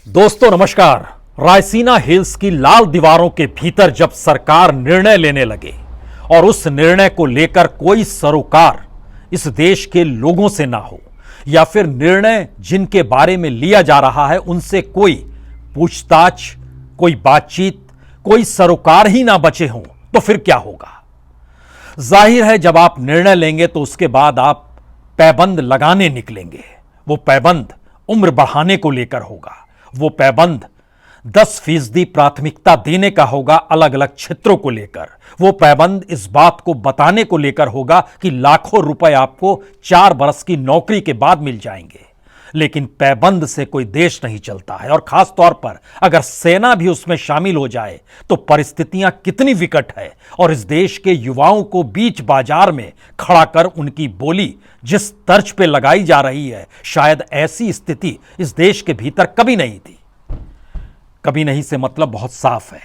दोस्तों नमस्कार। रायसीना हिल्स की लाल दीवारों के भीतर जब सरकार निर्णय लेने लगे और उस निर्णय को लेकर कोई सरोकार इस देश के लोगों से ना हो या फिर निर्णय जिनके बारे में लिया जा रहा है उनसे कोई पूछताछ, कोई बातचीत, कोई सरोकार ही ना बचे हों, तो फिर क्या होगा? जाहिर है जब आप निर्णय लेंगे तो उसके बाद आप पैबंद लगाने निकलेंगे। वो पैबंद उम्र बढ़ाने को लेकर होगा। वो पैबंद 10% प्राथमिकता देने का होगा अलग अलग क्षेत्रों को लेकर। वो पैबंद इस बात को बताने को लेकर होगा कि लाखों रुपए आपको 4 बरस की नौकरी के बाद मिल जाएंगे। लेकिन पैबंद से कोई देश नहीं चलता है, और खास तौर पर अगर सेना भी उसमें शामिल हो जाए तो परिस्थितियां कितनी विकट है। और इस देश के युवाओं को बीच बाजार में खड़ा कर उनकी बोली जिस तर्ज पे लगाई जा रही है, शायद ऐसी स्थिति इस देश के भीतर कभी नहीं थी। कभी नहीं से मतलब बहुत साफ है।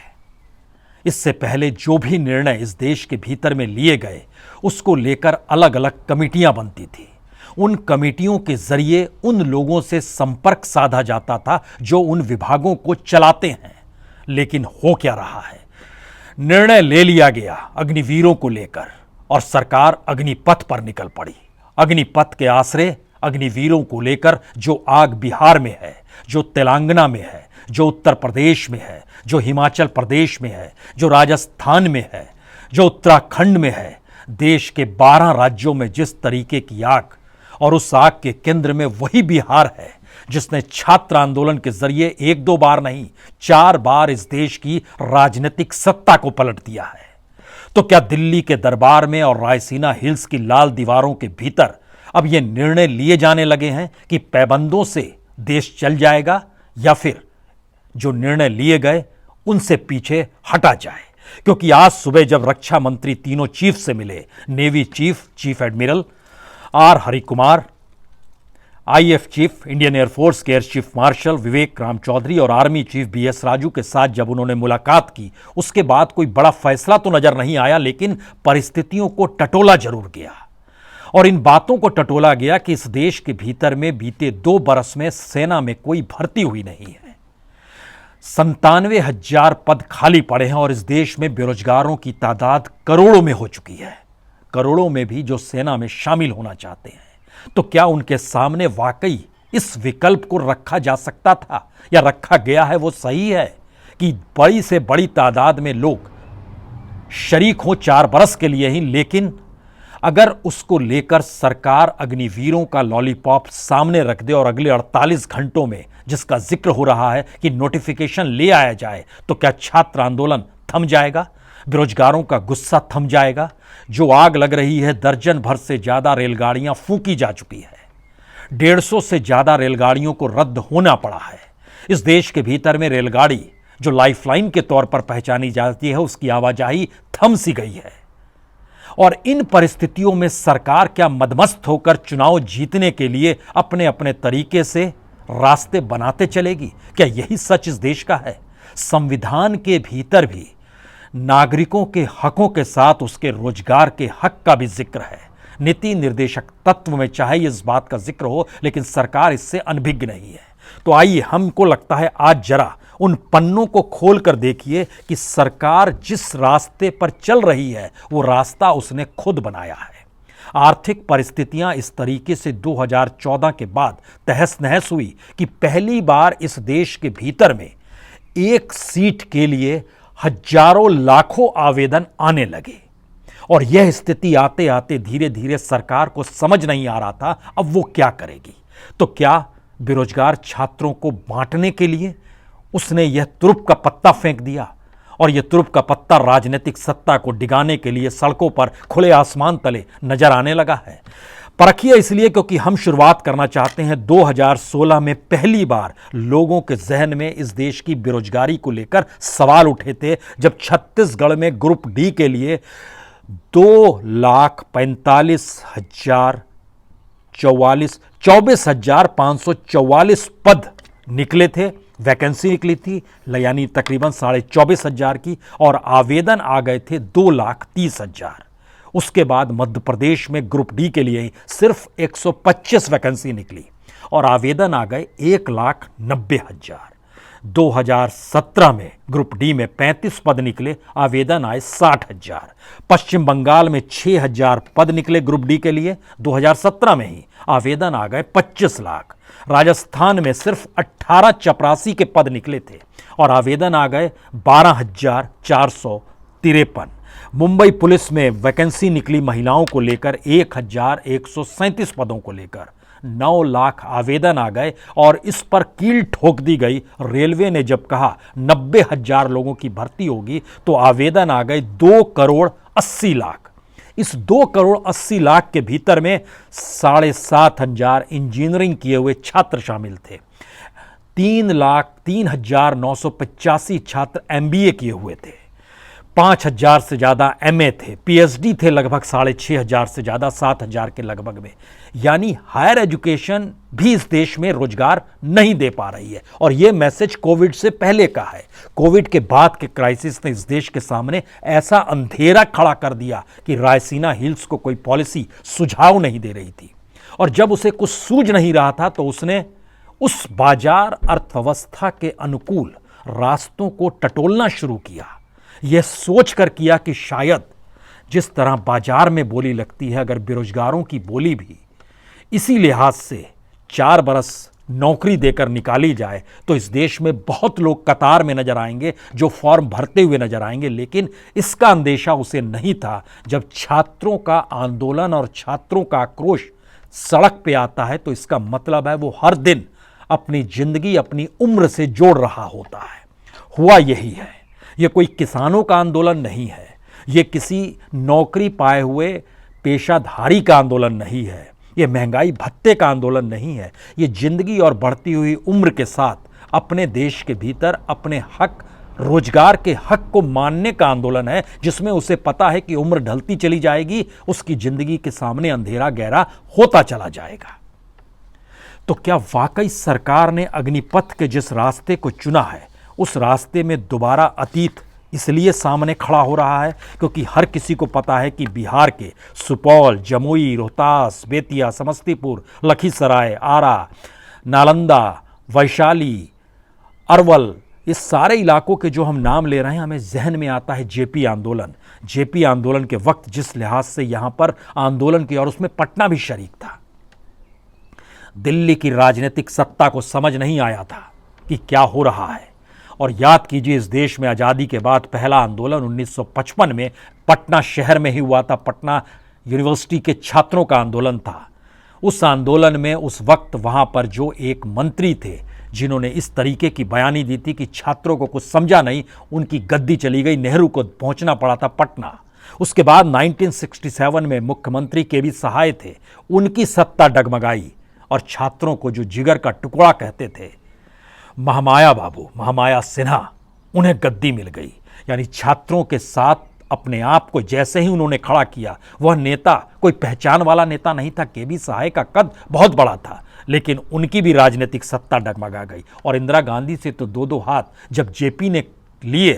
इससे पहले जो भी निर्णय इस देश के भीतर में लिए गए उसको लेकर अलग अलग कमिटियां बनती थी। उन कमेटियों के जरिए उन लोगों से संपर्क साधा जाता था जो उन विभागों को चलाते हैं। लेकिन हो क्या रहा है? निर्णय ले लिया गया अग्निवीरों को लेकर और सरकार अग्निपथ पर निकल पड़ी। अग्निपथ के आसरे अग्निवीरों को लेकर जो आग बिहार में है, जो तेलंगाना में है, जो उत्तर प्रदेश में है, जो हिमाचल प्रदेश में है, जो राजस्थान में है, जो उत्तराखंड में है, देश के 12 राज्यों में जिस तरीके की आग, और उस आग के केंद्र में वही बिहार है जिसने छात्र आंदोलन के जरिए 1-2 बार नहीं 4 बार इस देश की राजनीतिक सत्ता को पलट दिया है। तो क्या दिल्ली के दरबार में और रायसीना हिल्स की लाल दीवारों के भीतर अब यह निर्णय लिए जाने लगे हैं कि पैबंदों से देश चल जाएगा, या फिर जो निर्णय लिए गए उनसे पीछे हटा जाए? क्योंकि आज सुबह जब रक्षा मंत्री तीनों चीफ से मिले, navy chief admiral R Harikumar, if chief, Indian air force के एयर चीफ मार्शल विवेक राम चौधरी और आर्मी चीफ बीएस राजू के साथ जब उन्होंने मुलाकात की, उसके बाद कोई बड़ा फैसला तो नजर नहीं आया, लेकिन परिस्थितियों को टटोला जरूर गया। और इन बातों को टटोला गया कि इस देश के भीतर में बीते 2 बरस में सेना में कोई भर्ती हुई नहीं है। 97,000 पद खाली पड़े हैं और इस देश में बेरोजगारों की तादाद करोड़ों में हो चुकी है। करोड़ों में भी जो सेना में शामिल होना चाहते हैं। तो क्या उनके सामने वाकई इस विकल्प को रखा जा सकता था या रखा गया है? वो सही है कि बड़ी से बड़ी तादाद में लोग शरीक हों 4 बरस के लिए ही, लेकिन अगर उसको लेकर सरकार अग्निवीरों का लॉलीपॉप सामने रख दे और अगले 48 घंटों में जिसका जिक्र हो रहा है कि नोटिफिकेशन ले आया जाए, तो क्या छात्र आंदोलन थम जाएगा? बेरोजगारों का गुस्सा थम जाएगा? जो आग लग रही है, दर्जन भर से ज्यादा रेलगाड़ियां फूंकी जा चुकी है। 150 से ज्यादा रेलगाड़ियों को रद्द होना पड़ा है। इस देश के भीतर में रेलगाड़ी जो लाइफलाइन के तौर पर पहचानी जाती है, उसकी आवाजाही थम सी गई है। और इन परिस्थितियों में सरकार क्या मदमस्त होकर चुनाव जीतने के लिए अपने अपने तरीके से रास्ते बनाते चलेगी? क्या यही सच इस देश का है? संविधान के भीतर भी नागरिकों के हकों के साथ उसके रोजगार के हक का भी जिक्र है। नीति निर्देशक तत्व में चाहे इस बात का जिक्र हो, लेकिन सरकार इससे अनभिज्ञ नहीं है। तो आइए, हमको लगता है आज जरा उन पन्नों को खोल कर देखिए कि सरकार जिस रास्ते पर चल रही है वो रास्ता उसने खुद बनाया है। आर्थिक परिस्थितियां इस तरीके से 2014 के बाद तहस नहस हुई कि पहली बार इस देश के भीतर में एक सीट के लिए हजारों लाखों आवेदन आने लगे। और यह स्थिति आते आते धीरे धीरे सरकार को समझ नहीं आ रहा था अब वो क्या करेगी। तो क्या बेरोजगार छात्रों को बांटने के लिए उसने यह तुरुप का पत्ता फेंक दिया, और यह तुरुप का पत्ता राजनीतिक सत्ता को डिगाने के लिए सड़कों पर खुले आसमान तले नजर आने लगा है। परखिए इसलिए क्योंकि हम शुरुआत करना चाहते हैं 2016 में पहली बार लोगों के जहन में इस देश की बेरोजगारी को लेकर सवाल उठे थे, जब छत्तीसगढ़ में ग्रुप डी के लिए 24,544 पद निकले थे, वैकेंसी निकली थी, यानी तकरीबन 24,500 की, और आवेदन आ गए थे 2,30,000। उसके बाद मध्य प्रदेश में ग्रुप डी के लिए सिर्फ 125 वैकेंसी निकली और आवेदन आ गए 1,90,000। 2017 में ग्रुप डी में 35 पद निकले, आवेदन आए 60,000। पश्चिम बंगाल में 6,000 पद निकले ग्रुप डी के लिए 2017 में ही, आवेदन आ गए 25 लाख। राजस्थान में सिर्फ 18 चपरासी के पद निकले थे और आवेदन आ गए 12,453। मुंबई पुलिस में वैकेंसी निकली महिलाओं को लेकर 1,137 पदों को लेकर 9 लाख आवेदन आ गए और इस पर कील ठोक दी गई। रेलवे ने जब कहा 90,000 लोगों की भर्ती होगी तो आवेदन आ गए 2,80,00,000। इस 2,80,00,000 के भीतर में 7,500 इंजीनियरिंग किए हुए छात्र शामिल थे। 3,0985 छात्र एमबीए किए हुए थे। 5,000 से ज़्यादा एमए थे। पीएचडी थे लगभग 6,500 से ज़्यादा, 7,000 के लगभग में। यानी हायर एजुकेशन भी इस देश में रोजगार नहीं दे पा रही है। और यह मैसेज कोविड से पहले का है। कोविड के बाद के क्राइसिस ने इस देश के सामने ऐसा अंधेरा खड़ा कर दिया कि रायसीना हिल्स को कोई पॉलिसी सुझाव नहीं दे रही थी। और जब उसे कुछ सूझ नहीं रहा था तो उसने उस बाजार अर्थव्यवस्था के अनुकूल रास्तों को टटोलना शुरू किया। यह सोचकर किया कि शायद जिस तरह बाजार में बोली लगती है, अगर बेरोजगारों की बोली भी इसी लिहाज से 4 बरस नौकरी देकर निकाली जाए तो इस देश में बहुत लोग कतार में नजर आएंगे, जो फॉर्म भरते हुए नजर आएंगे। लेकिन इसका अंदेशा उसे नहीं था। जब छात्रों का आंदोलन और छात्रों का आक्रोश सड़क पे आता है तो इसका मतलब है वो हर दिन अपनी जिंदगी अपनी उम्र से जोड़ रहा होता है। हुआ यही है। यह कोई किसानों का आंदोलन नहीं है, यह किसी नौकरी पाए हुए पेशाधारी का आंदोलन नहीं है, यह महंगाई भत्ते का आंदोलन नहीं है। यह जिंदगी और बढ़ती हुई उम्र के साथ अपने देश के भीतर अपने हक, रोजगार के हक को मानने का आंदोलन है, जिसमें उसे पता है कि उम्र ढलती चली जाएगी, उसकी जिंदगी के सामने अंधेरा गहरा होता चला जाएगा। तो क्या वाकई सरकार ने अग्निपथ के जिस रास्ते को चुना है उस रास्ते में दोबारा अतीत इसलिए सामने खड़ा हो रहा है क्योंकि हर किसी को पता है कि बिहार के सुपौल, जमुई, रोहतास, बेतिया, समस्तीपुर, लखीसराय, आरा, नालंदा, वैशाली, अरवल, इस सारे इलाकों के जो हम नाम ले रहे हैं, हमें जहन में आता है जेपी आंदोलन। जेपी आंदोलन के वक्त जिस लिहाज से यहां पर आंदोलन किया, और उसमें पटना भी शरीक था। दिल्ली की राजनीतिक सत्ता को समझ नहीं आया था कि क्या हो रहा है। और याद कीजिए, इस देश में आज़ादी के बाद पहला आंदोलन 1955 में पटना शहर में ही हुआ था। पटना यूनिवर्सिटी के छात्रों का आंदोलन था। उस आंदोलन में उस वक्त वहाँ पर जो एक मंत्री थे जिन्होंने इस तरीके की बयानी दी थी कि छात्रों को कुछ समझा नहीं, उनकी गद्दी चली गई, नेहरू को पहुँचना पड़ा था पटना। उसके बाद 1967 में मुख्यमंत्री के.वी. सहाय थे, उनकी सत्ता डगमगाई और छात्रों को जो जिगर का टुकड़ा कहते थे, महामाया बाबू, महामाया सिन्हा, उन्हें गद्दी मिल गई। यानी छात्रों के साथ अपने आप को जैसे ही उन्होंने खड़ा किया, वह नेता कोई पहचान वाला नेता नहीं था। के.वी. सहाय का कद बहुत बड़ा था, लेकिन उनकी भी राजनीतिक सत्ता डगमगा गई। और इंदिरा गांधी से तो 2-2 हाथ जब जेपी ने लिए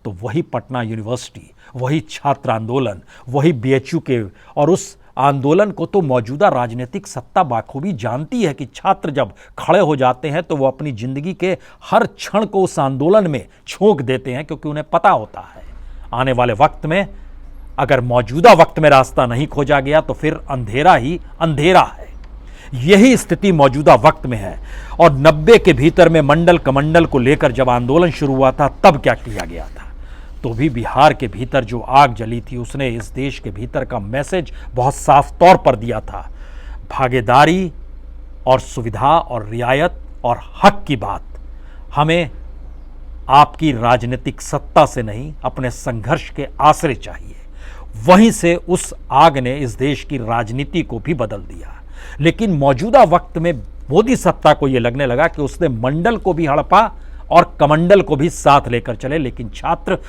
तो वही पटना यूनिवर्सिटी, वही छात्र आंदोलन, वही बीएचयू के, और उस आंदोलन को तो मौजूदा राजनीतिक सत्ता बाखूबी जानती है कि छात्र जब खड़े हो जाते हैं तो वो अपनी जिंदगी के हर क्षण को उस आंदोलन में झोंक देते हैं, क्योंकि उन्हें पता होता है आने वाले वक्त में अगर मौजूदा वक्त में रास्ता नहीं खोजा गया तो फिर अंधेरा ही अंधेरा है। यही स्थिति मौजूदा वक्त में है। और 90 के भीतर में मंडल कमंडल को लेकर जब आंदोलन शुरू हुआ था तब क्या किया गया था, तो भी बिहार के भीतर जो आग जली थी उसने इस देश के भीतर का मैसेज बहुत साफ तौर पर दिया था। भागीदारी और सुविधा और रियायत और हक की बात हमें आपकी राजनीतिक सत्ता से नहीं, अपने संघर्ष के आश्रय चाहिए। वहीं से उस आग ने इस देश की राजनीति को भी बदल दिया। लेकिन मौजूदा वक्त में मोदी सत्ता को यह लगने लगा कि उसने मंडल को भी हड़पा और कमंडल को भी साथ लेकर चले, लेकिन छात्र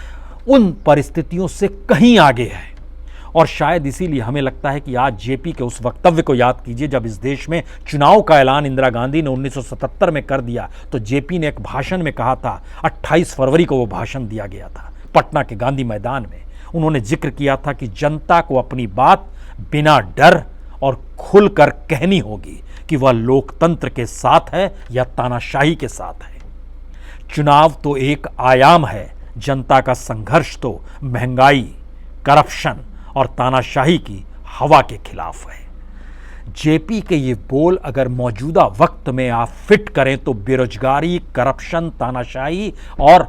उन परिस्थितियों से कहीं आगे है। और शायद इसीलिए हमें लगता है कि आज जेपी के उस वक्तव्य को याद कीजिए जब इस देश में चुनाव का ऐलान इंदिरा गांधी ने 1977 में कर दिया, तो जेपी ने एक भाषण में कहा था, 28 फरवरी को वो भाषण दिया गया था पटना के गांधी मैदान में। उन्होंने जिक्र किया था कि जनता को अपनी बात बिना डर और खुलकर कहनी होगी कि वह लोकतंत्र के साथ है या तानाशाही के साथ है। चुनाव तो एक आयाम है, जनता का संघर्ष तो महंगाई, करप्शन और तानाशाही की हवा के खिलाफ है। जेपी के ये बोल अगर मौजूदा वक्त में आप फिट करें तो बेरोजगारी, करप्शन, तानाशाही और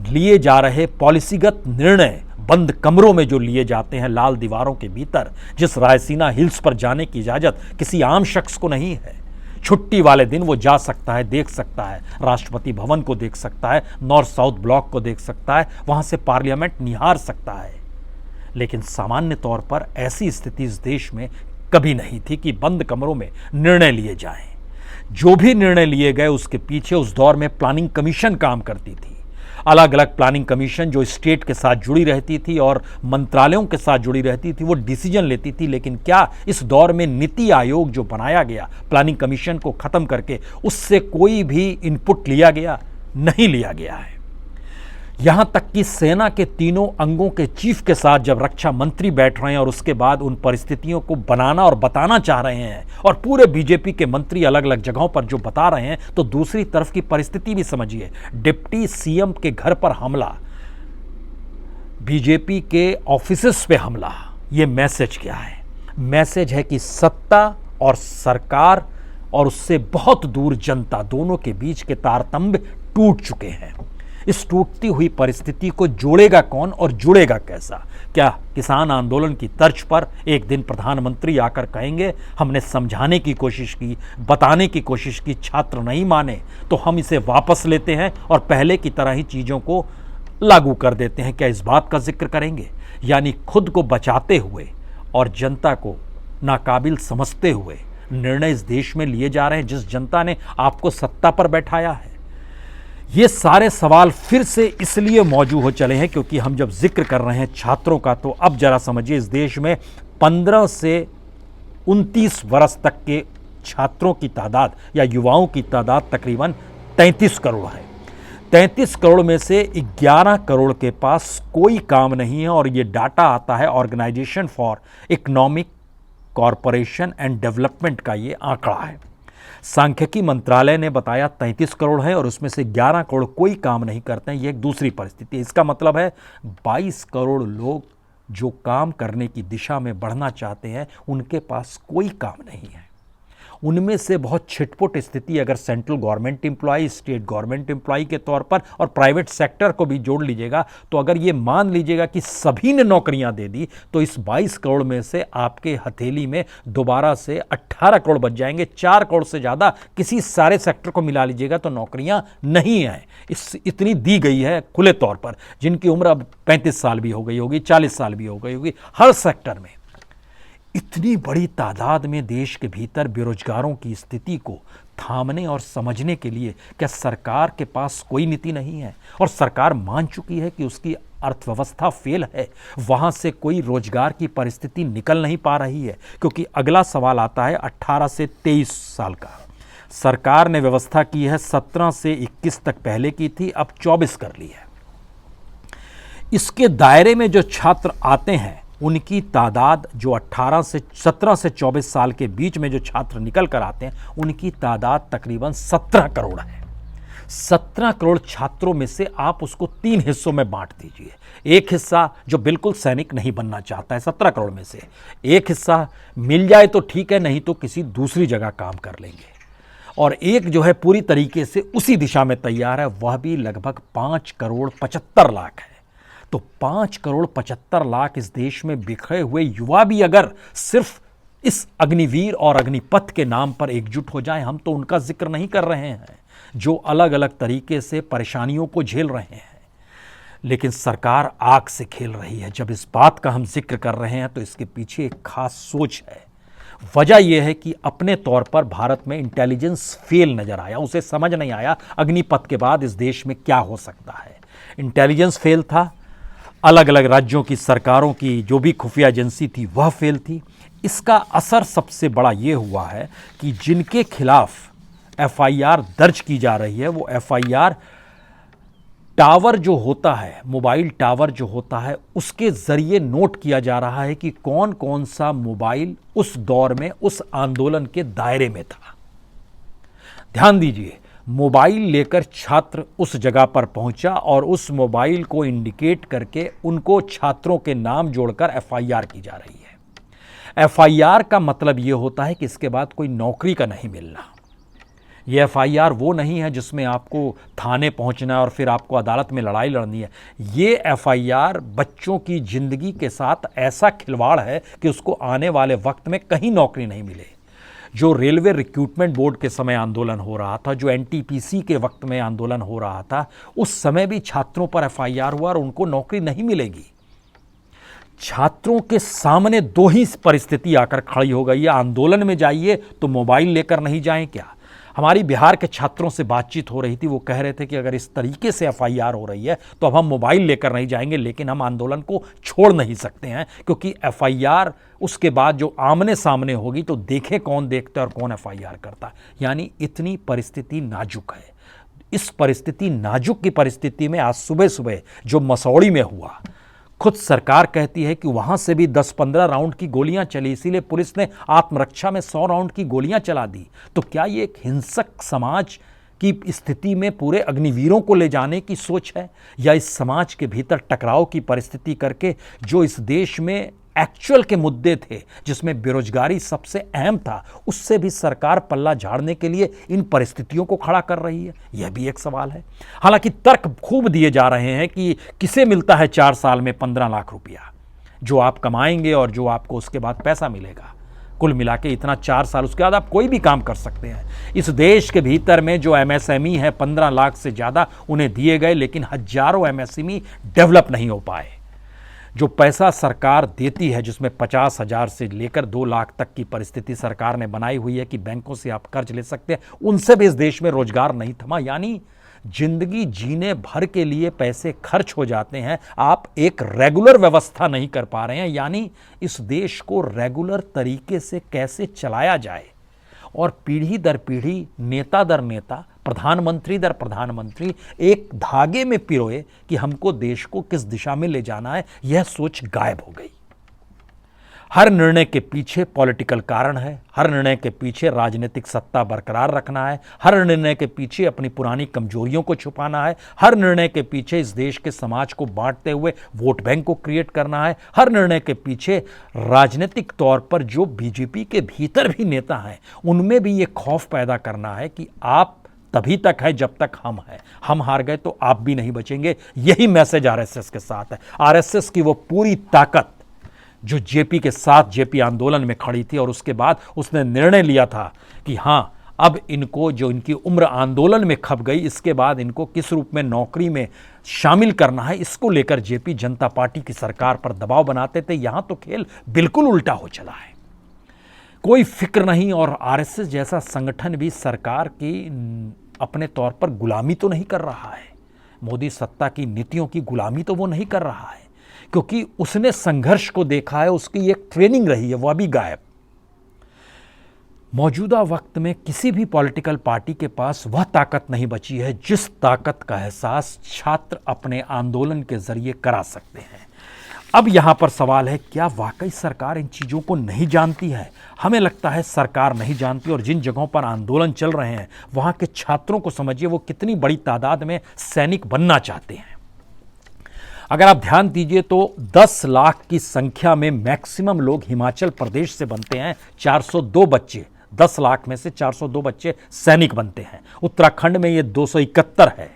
लिए जा रहे पॉलिसीगत निर्णय बंद कमरों में जो लिए जाते हैं लाल दीवारों के भीतर, जिस रायसीना हिल्स पर जाने की इजाजत किसी आम शख्स को नहीं है। छुट्टी वाले दिन वो जा सकता है, देख सकता है, राष्ट्रपति भवन को देख सकता है, नॉर्थ साउथ ब्लॉक को देख सकता है, वहां से पार्लियामेंट निहार सकता है। लेकिन सामान्य तौर पर ऐसी स्थिति इस देश में कभी नहीं थी कि बंद कमरों में निर्णय लिए जाएं। जो भी निर्णय लिए गए उसके पीछे उस दौर में प्लानिंग कमीशन काम करती थी। अलग अलग प्लानिंग कमीशन जो स्टेट के साथ जुड़ी रहती थी और मंत्रालयों के साथ जुड़ी रहती थी, वो डिसीजन लेती थी। लेकिन क्या इस दौर में नीति आयोग जो बनाया गया प्लानिंग कमीशन को खत्म करके, उससे कोई भी इनपुट लिया गया? नहीं लिया गया है। यहां तक कि सेना के तीनों अंगों के चीफ के साथ जब रक्षा मंत्री बैठ रहे हैं और उसके बाद उन परिस्थितियों को बनाना और बताना चाह रहे हैं, और पूरे बीजेपी के मंत्री अलग अलग जगहों पर जो बता रहे हैं, तो दूसरी तरफ की परिस्थिति भी समझिए। डिप्टी सीएम के घर पर हमला, बीजेपी के ऑफिसेस पे हमला, ये मैसेज क्या है? मैसेज है कि सत्ता और सरकार और उससे बहुत दूर जनता, दोनों के बीच के तारतम्य टूट चुके हैं। इस टूटती हुई परिस्थिति को जोड़ेगा कौन और जुड़ेगा कैसा? क्या किसान आंदोलन की तर्ज पर एक दिन प्रधानमंत्री आकर कहेंगे हमने समझाने की कोशिश की, बताने की कोशिश की, छात्र नहीं माने तो हम इसे वापस लेते हैं और पहले की तरह ही चीज़ों को लागू कर देते हैं? क्या इस बात का जिक्र करेंगे? यानी खुद को बचाते हुए और जनता को नाकाबिल समझते हुए निर्णय इस देश में लिए जा रहे हैं जिस जनता ने आपको सत्ता पर बैठाया है। ये सारे सवाल फिर से इसलिए मौजूद हो चले हैं क्योंकि हम जब जिक्र कर रहे हैं छात्रों का, तो अब जरा समझिए, इस देश में 15 से 29 वर्ष तक के छात्रों की तादाद या युवाओं की तादाद तकरीबन 33 करोड़ है। 33 करोड़ में से 11 करोड़ के पास कोई काम नहीं है, और ये डाटा आता है organisation for economic corporation and development का ये आंकड़ा है। सांख्यिकी मंत्रालय ने बताया 33 करोड़ है और उसमें से 11 करोड़ कोई काम नहीं करते हैं। ये एक दूसरी परिस्थिति है। इसका मतलब है 22 करोड़ लोग जो काम करने की दिशा में बढ़ना चाहते हैं, उनके पास कोई काम नहीं है। उनमें से बहुत छिटपुट स्थिति अगर central government employ, state government employ के तौर पर और प्राइवेट सेक्टर को भी जोड़ लीजिएगा, तो अगर ये मान लीजिएगा कि सभी ने नौकरियां दे दी, तो इस 22 करोड़ में से आपके हथेली में दोबारा से 18 करोड़ बच जाएंगे। 4 करोड़ से ज़्यादा किसी सारे सेक्टर को मिला लीजिएगा तो नौकरियां नहीं हैं। इतनी दी गई है खुले तौर पर, जिनकी उम्र अब 35 साल भी हो गई होगी, 40 साल भी हो गई होगी, हर सेक्टर में। इतनी बड़ी तादाद में देश के भीतर बेरोजगारों की स्थिति को थामने और समझने के लिए क्या सरकार के पास कोई नीति नहीं है? और सरकार मान चुकी है कि उसकी अर्थव्यवस्था फेल है, वहाँ से कोई रोजगार की परिस्थिति निकल नहीं पा रही है। क्योंकि अगला सवाल आता है 18 से 23 साल का। सरकार ने व्यवस्था की है 17 से 21 तक पहले की थी, अब 24 कर ली है। इसके दायरे में जो छात्र आते हैं उनकी तादाद, जो 17 से 24 साल के बीच में जो छात्र निकल कर आते हैं, उनकी तादाद तकरीबन 17 करोड़ है। 17 करोड़ छात्रों में से आप उसको 3 हिस्सों में बांट दीजिए। एक हिस्सा जो बिल्कुल सैनिक नहीं बनना चाहता है, 17 करोड़ में से एक हिस्सा मिल जाए तो ठीक है, नहीं तो किसी दूसरी जगह काम कर लेंगे, और एक जो है पूरी तरीके से उसी दिशा में तैयार है, वह भी लगभग 5 करोड़ 75 लाख है। तो 5 करोड़ 75 लाख इस देश में बिखरे हुए युवा भी अगर सिर्फ इस अग्निवीर और अग्निपथ के नाम पर एकजुट हो जाएं, हम तो उनका जिक्र नहीं कर रहे हैं जो अलग अलग तरीके से परेशानियों को झेल रहे हैं। लेकिन सरकार आग से खेल रही है। जब इस बात का हम जिक्र कर रहे हैं तो इसके पीछे एक खास सोच है। वजह यह है कि अपने तौर पर भारत में इंटेलिजेंस फेल नजर आया, उसे समझ नहीं आया अग्निपथ के बाद इस देश में क्या हो सकता है। इंटेलिजेंस फेल था, अलग अलग राज्यों की सरकारों की जो भी खुफिया एजेंसी थी वह फेल थी। इसका असर सबसे बड़ा ये हुआ है कि जिनके खिलाफ एफआईआर दर्ज की जा रही है, वो एफआईआर टावर जो होता है, मोबाइल टावर जो होता है, उसके जरिए नोट किया जा रहा है कि कौन कौन सा मोबाइल उस दौर में उस आंदोलन के दायरे में था। ध्यान दीजिए, मोबाइल लेकर छात्र उस जगह पर पहुंचा और उस मोबाइल को इंडिकेट करके उनको छात्रों के नाम जोड़कर एफआईआर की जा रही है। एफआईआर का मतलब यह होता है कि इसके बाद कोई नौकरी का नहीं मिलना। यह एफआईआर वो नहीं है जिसमें आपको थाने पहुंचना है और फिर आपको अदालत में लड़ाई लड़नी है। ये एफआईआर बच्चों की जिंदगी के साथ ऐसा खिलवाड़ है कि उसको आने वाले वक्त में कहीं नौकरी नहीं मिले। जो रेलवे रिक्रूटमेंट बोर्ड के समय आंदोलन हो रहा था, जो एनटीपीसी के वक्त में आंदोलन हो रहा था, उस समय भी छात्रों पर एफआईआर हुआ और उनको नौकरी नहीं मिलेगी। छात्रों के सामने दो ही परिस्थिति आकर खड़ी हो गई है, आंदोलन में जाइए तो मोबाइल लेकर नहीं जाएं क्या। हमारी बिहार के छात्रों से बातचीत हो रही थी, वो कह रहे थे कि अगर इस तरीके से एफआईआर हो रही है तो अब हम मोबाइल लेकर नहीं जाएंगे, लेकिन हम आंदोलन को छोड़ नहीं सकते हैं, क्योंकि एफआईआर उसके बाद जो आमने सामने होगी तो देखे कौन देखता है और कौन एफआईआर करता है। यानी इतनी परिस्थिति नाजुक है। इस परिस्थिति नाजुक की परिस्थिति में आज सुबह सुबह जो मसौड़ी में हुआ, खुद सरकार कहती है कि वहां से भी 10-15 राउंड की गोलियां चली, इसीलिए पुलिस ने आत्मरक्षा में 100 राउंड की गोलियां चला दी। तो क्या ये एक हिंसक समाज की स्थिति में पूरे अग्निवीरों को ले जाने की सोच है, या इस समाज के भीतर टकराव की परिस्थिति करके जो इस देश में एक्चुअल के मुद्दे थे, जिसमें बेरोजगारी सबसे अहम था, उससे भी सरकार पल्ला झाड़ने के लिए इन परिस्थितियों को खड़ा कर रही है? यह भी एक सवाल है। हालांकि तर्क खूब दिए जा रहे हैं कि किसे मिलता है 4 साल में 15 लाख रुपया, जो आप कमाएंगे और जो आपको उसके बाद पैसा मिलेगा। कुल मिला के इतना 4 साल, उसके बाद आप कोई भी काम कर सकते हैं। इस देश के भीतर में जो एमएसएमई है 15 लाख से ज़्यादा उन्हें दिए गए, लेकिन हजारों एमएसएमई डेवलप नहीं हो पाए। जो पैसा सरकार देती है, जिसमें 50,000 से लेकर 2 लाख तक की परिस्थिति सरकार ने बनाई हुई है कि बैंकों से आप कर्ज ले सकते हैं, उनसे भी इस देश में रोजगार नहीं थमा। यानी जिंदगी जीने भर के लिए पैसे खर्च हो जाते हैं, आप एक रेगुलर व्यवस्था नहीं कर पा रहे हैं। यानी इस देश को रेगुलर तरीके से कैसे चलाया जाए, और पीढ़ी दर पीढ़ी, नेता दर नेता, प्रधानमंत्री दर प्रधानमंत्री एक धागे में पिरोए कि हमको देश को किस दिशा में ले जाना है, यह सोच गायब हो गई। हर निर्णय के पीछे पॉलिटिकल कारण है, हर निर्णय के पीछे राजनीतिक सत्ता बरकरार रखना है, हर निर्णय के पीछे अपनी पुरानी कमजोरियों को छुपाना है, हर निर्णय के पीछे इस देश के समाज को बांटते हुए वोट बैंक को क्रिएट करना है, हर निर्णय के पीछे राजनीतिक तौर पर जो बीजेपी के भीतर भी नेता हैं उनमें भी ये खौफ पैदा करना है कि आप तभी तक है जब तक हम हैं, हम हार गए तो आप भी नहीं बचेंगे। यही मैसेज आरएसएस के साथ है। आरएसएस की वो पूरी ताकत जो जेपी के साथ जेपी आंदोलन में खड़ी थी, और उसके बाद उसने निर्णय लिया था कि हाँ, अब इनको जो इनकी उम्र आंदोलन में खप गई, इसके बाद इनको किस रूप में नौकरी में शामिल करना है, इसको लेकर जेपी जनता पार्टी की सरकार पर दबाव बनाते थे। यहां तो खेल बिल्कुल उल्टा हो चला है, कोई फिक्र नहीं। और आरएसएस जैसा संगठन भी सरकार की अपने तौर पर गुलामी तो नहीं कर रहा है, मोदी सत्ता की नीतियों की गुलामी तो वो नहीं कर रहा है, क्योंकि उसने संघर्ष को देखा है, उसकी एक ट्रेनिंग रही है, वह भी गायब। मौजूदा वक्त में किसी भी पॉलिटिकल पार्टी के पास वह ताकत नहीं बची है जिस ताकत का एहसास छात्र अपने आंदोलन के जरिए करा सकते हैं। अब यहां पर सवाल है, क्या वाकई सरकार इन चीज़ों को नहीं जानती है? हमें लगता है सरकार नहीं जानती, और जिन जगहों पर आंदोलन चल रहे हैं वहां के छात्रों को समझिए, वो कितनी बड़ी तादाद में सैनिक बनना चाहते हैं। अगर आप ध्यान दीजिए तो 10 लाख की संख्या में मैक्सिमम लोग हिमाचल प्रदेश से बनते हैं। 402 बच्चे, 10 लाख में से 402 बच्चे सैनिक बनते हैं। उत्तराखंड में ये 271 है,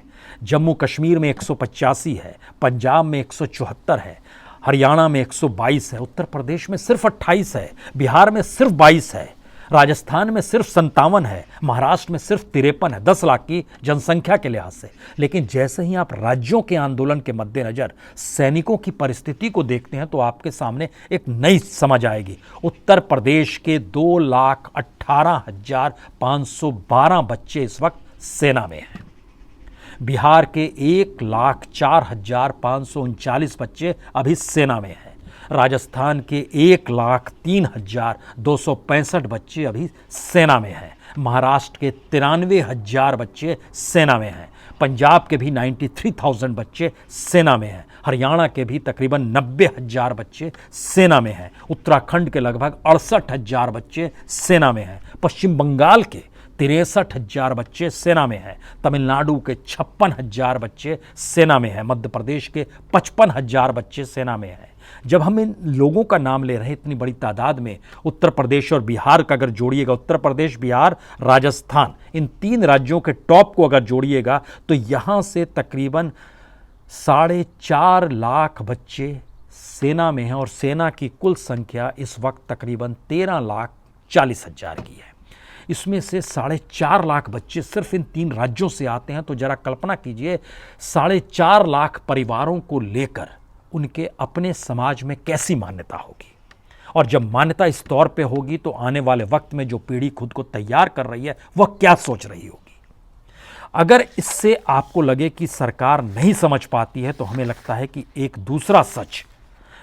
जम्मू कश्मीर में 185 है, पंजाब में 174 है, हरियाणा में 122 है, उत्तर प्रदेश में सिर्फ 28 है, बिहार में सिर्फ 22 है, राजस्थान में सिर्फ 57 है, महाराष्ट्र में सिर्फ 53 है, 10 लाख की जनसंख्या के लिहाज से। लेकिन जैसे ही आप राज्यों के आंदोलन के मद्देनजर सैनिकों की परिस्थिति को देखते हैं तो आपके सामने एक नई समझ आएगी। उत्तर प्रदेश के 2,18,512 बच्चे इस वक्त सेना में हैं। बिहार के 1,04,539 बच्चे अभी सेना में हैं। राजस्थान के 1,03,265 बच्चे अभी सेना में हैं। महाराष्ट्र के 93,000 बच्चे सेना में हैं। पंजाब के भी 93,000 बच्चे सेना में हैं। हरियाणा के भी तकरीबन 90,000 बच्चे सेना में हैं। उत्तराखंड के लगभग 68,000 बच्चे सेना में हैं। पश्चिम बंगाल के 63,000 बच्चे सेना में हैं, तमिलनाडु के 56,000 बच्चे सेना में हैं, मध्य प्रदेश के 55,000 बच्चे सेना में हैं। जब हम इन लोगों का नाम ले रहे हैं इतनी बड़ी तादाद में, उत्तर प्रदेश और बिहार का अगर जोड़िएगा, उत्तर प्रदेश, बिहार, राजस्थान, इन 3 राज्यों के टॉप को अगर जोड़िएगा तो यहाँ से तकरीबन 4.5 लाख बच्चे सेना में हैं और सेना की कुल संख्या इस वक्त तकरीबन 13,40,000 की है। इसमें से 4.5 लाख बच्चे सिर्फ इन 3 राज्यों से आते हैं, तो जरा कल्पना कीजिए 4.5 लाख परिवारों को लेकर उनके अपने समाज में कैसी मान्यता होगी। और जब मान्यता इस तौर पे होगी तो आने वाले वक्त में जो पीढ़ी खुद को तैयार कर रही है वह क्या सोच रही होगी। अगर इससे आपको लगे कि सरकार नहीं समझ पाती है, तो हमें लगता है कि एक दूसरा सच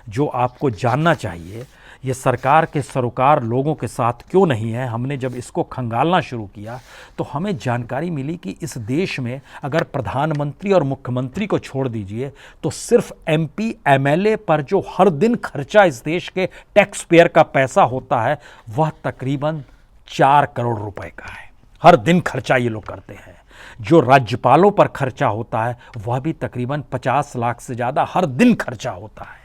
जो आपको जानना चाहिए, ये सरकार के सरोकार लोगों के साथ क्यों नहीं है। हमने जब इसको खंगालना शुरू किया तो हमें जानकारी मिली कि इस देश में अगर प्रधानमंत्री और मुख्यमंत्री को छोड़ दीजिए तो सिर्फ एमपी एमएलए पर जो हर दिन खर्चा इस देश के टैक्स पेयर का पैसा होता है वह तकरीबन 4 करोड़ रुपए का है। हर दिन खर्चा ये लोग करते हैं। जो राज्यपालों पर खर्चा होता है वह भी तकरीबन 50 लाख से ज़्यादा हर दिन खर्चा होता है।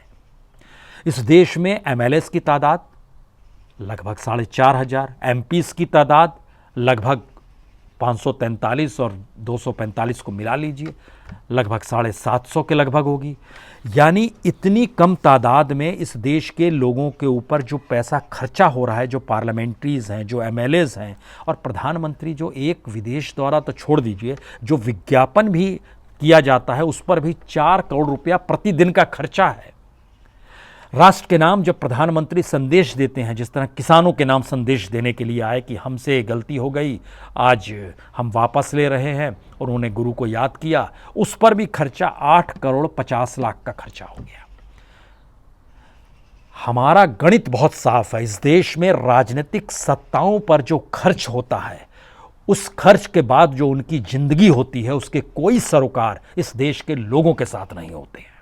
इस देश में एमएलएस की तादाद लगभग 4,500, एमपीस की तादाद लगभग 543 और 245 को मिला लीजिए लगभग 750 के लगभग होगी। यानी इतनी कम तादाद में इस देश के लोगों के ऊपर जो पैसा खर्चा हो रहा है, जो पार्लियामेंट्रीज हैं, जो एमएलएज हैं और प्रधानमंत्री, जो एक विदेश दौरा तो छोड़ दीजिए, जो विज्ञापन भी किया जाता है उस पर भी 4 करोड़ रुपया प्रतिदिन का खर्चा है। राष्ट्र के नाम जब प्रधानमंत्री संदेश देते हैं, जिस तरह किसानों के नाम संदेश देने के लिए आए कि हमसे गलती हो गई, आज हम वापस ले रहे हैं, और उन्होंने गुरु को याद किया, उस पर भी खर्चा 8 करोड़ 50 लाख का खर्चा हो गया। हमारा गणित बहुत साफ है। इस देश में राजनीतिक सत्ताओं पर जो खर्च होता है, उस खर्च के बाद जो उनकी जिंदगी होती है, उसके कोई सरोकार इस देश के लोगों के साथ नहीं होते हैं।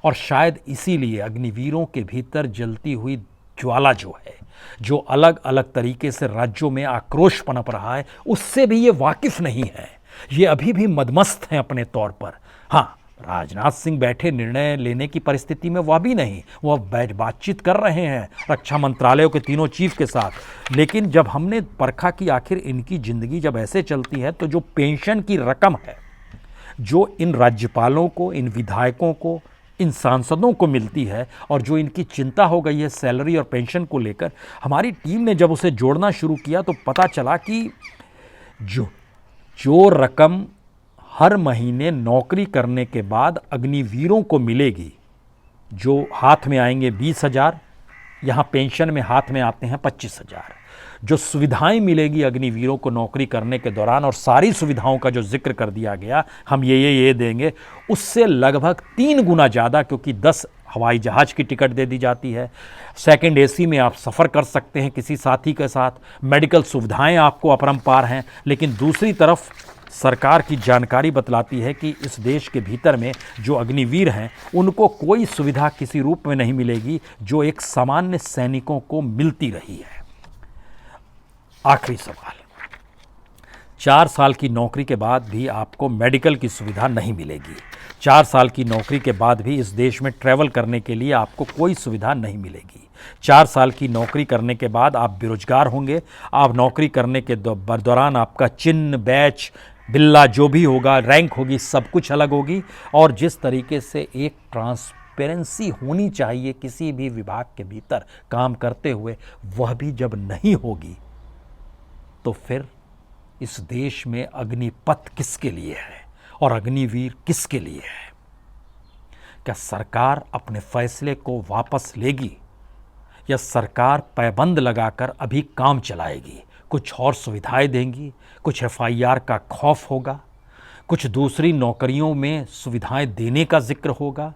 और शायद इसीलिए अग्निवीरों के भीतर जलती हुई ज्वाला जो है, जो अलग अलग तरीके से राज्यों में आक्रोश पनप रहा है, उससे भी ये वाकिफ नहीं है। ये अभी भी मदमस्त हैं अपने तौर पर। हाँ, राजनाथ सिंह बैठे निर्णय लेने की परिस्थिति में वह भी नहीं, वह बातचीत कर रहे हैं रक्षा मंत्रालयों के तीनों चीफ के साथ। लेकिन जब हमने परखा कि आखिर इनकी ज़िंदगी जब ऐसे चलती है, तो जो पेंशन की रकम है जो इन राज्यपालों को, इन विधायकों को, इन सांसदों को मिलती है, और जो इनकी चिंता हो गई है सैलरी और पेंशन को लेकर, हमारी टीम ने जब उसे जोड़ना शुरू किया तो पता चला कि जो रकम हर महीने नौकरी करने के बाद अग्निवीरों को मिलेगी, जो हाथ में आएंगे 20,000, यहाँ पेंशन में हाथ में आते हैं 25,000, जो सुविधाएं मिलेगी अग्निवीरों को नौकरी करने के दौरान, और सारी सुविधाओं का जो जिक्र कर दिया गया, हम ये देंगे, उससे लगभग 3 गुना ज़्यादा, क्योंकि 10 हवाई जहाज़ की टिकट दे दी जाती है, सेकंड एसी में आप सफ़र कर सकते हैं किसी साथी के साथ, मेडिकल सुविधाएं आपको अपरंपार हैं। लेकिन दूसरी तरफ सरकार की जानकारी बतलाती है कि इस देश के भीतर में जो अग्निवीर हैं उनको कोई सुविधा किसी रूप में नहीं मिलेगी जो एक सामान्य सैनिकों को मिलती रही है। आखिरी सवाल, 4 साल की नौकरी के बाद भी आपको मेडिकल की सुविधा नहीं मिलेगी। 4 साल की नौकरी के बाद भी इस देश में ट्रैवल करने के लिए आपको कोई सुविधा नहीं मिलेगी। 4 साल की नौकरी करने के बाद आप बेरोजगार होंगे। आप नौकरी करने के दौरान आपका चिन्ह, बैच, बिल्ला जो भी होगा, रैंक होगी, सब कुछ अलग होगी। और जिस तरीके से एक ट्रांसपेरेंसी होनी चाहिए किसी भी विभाग के भीतर काम करते हुए, वह भी जब नहीं होगी, तो फिर इस देश में अग्निपथ किसके लिए है और अग्निवीर किसके लिए है? क्या सरकार अपने फैसले को वापस लेगी, या सरकार पैबंद लगाकर अभी काम चलाएगी? कुछ और सुविधाएं देंगी, कुछ एफआईआर का खौफ होगा, कुछ दूसरी नौकरियों में सुविधाएं देने का जिक्र होगा,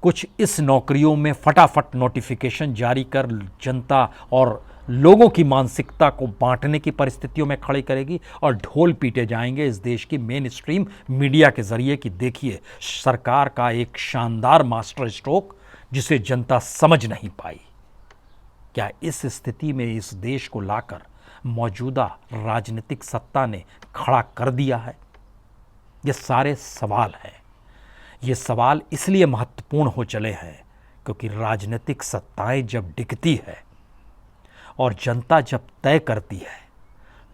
कुछ इस नौकरियों में फटाफट नोटिफिकेशन जारी कर जनता और लोगों की मानसिकता को बांटने की परिस्थितियों में खड़ी करेगी, और ढोल पीटे जाएंगे इस देश की मेन स्ट्रीम मीडिया के जरिए कि देखिए सरकार का एक शानदार मास्टर स्ट्रोक जिसे जनता समझ नहीं पाई। क्या इस स्थिति में इस देश को लाकर मौजूदा राजनीतिक सत्ता ने खड़ा कर दिया है? ये सारे सवाल हैं। ये सवाल इसलिए महत्वपूर्ण हो चले हैं क्योंकि राजनीतिक सत्ताएं जब डिगती है और जनता जब तय करती है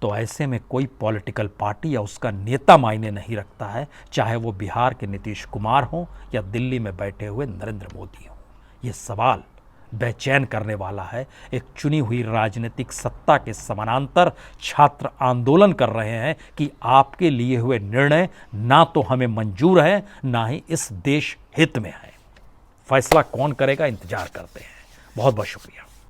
तो ऐसे में कोई पॉलिटिकल पार्टी या उसका नेता मायने नहीं रखता है, चाहे वो बिहार के नीतीश कुमार हों या दिल्ली में बैठे हुए नरेंद्र मोदी हों। ये सवाल बेचैन करने वाला है। एक चुनी हुई राजनीतिक सत्ता के समानांतर छात्र आंदोलन कर रहे हैं कि आपके लिए हुए निर्णय ना तो हमें मंजूर है, ना ही इस देश हित में है। फैसला कौन करेगा, इंतजार करते हैं। बहुत बहुत शुक्रिया।